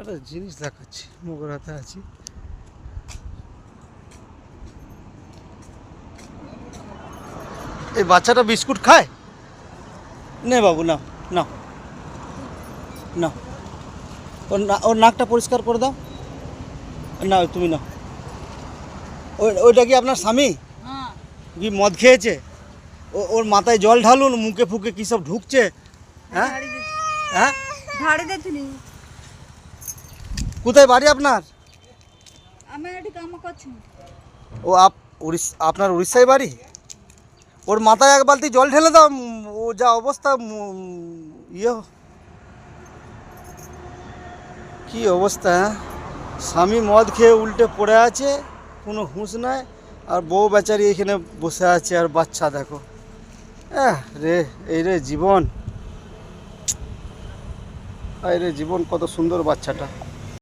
একটা জিনিস দেখাচ্ছি, মোগরাতে আছি। এই বাচ্চাটা বিস্কুট খায়? নে বাবু, না না না, ওর নাকটা পরিষ্কার করে দাও। না তুমি না। ওইটা কি আপনার স্বামী? কি মদ খেয়েছে? ওর মাথায় জল ঢালুন, মুখে ফুকে কী সব ঢুকছে। হ্যাঁ হ্যাঁ, কোথায় বাড়ি আপনার? ও আপনার উড়িষ্যায় বাড়ি? ওর মাথায় এক বালতি জল ঢেলে দাও। ও যা অবস্থা, ইয়ে কী অবস্থা। হ্যাঁ, স্বামী মদ খেয়ে উল্টে পড়ে আছে, কোনো হুঁশ নাই, আর বউ বেচারি এখানে বসে আছে, আর বাচ্চা দেখো। রে, এই রে জীবন, এই রে জীবন, কত সুন্দর বাচ্চাটা।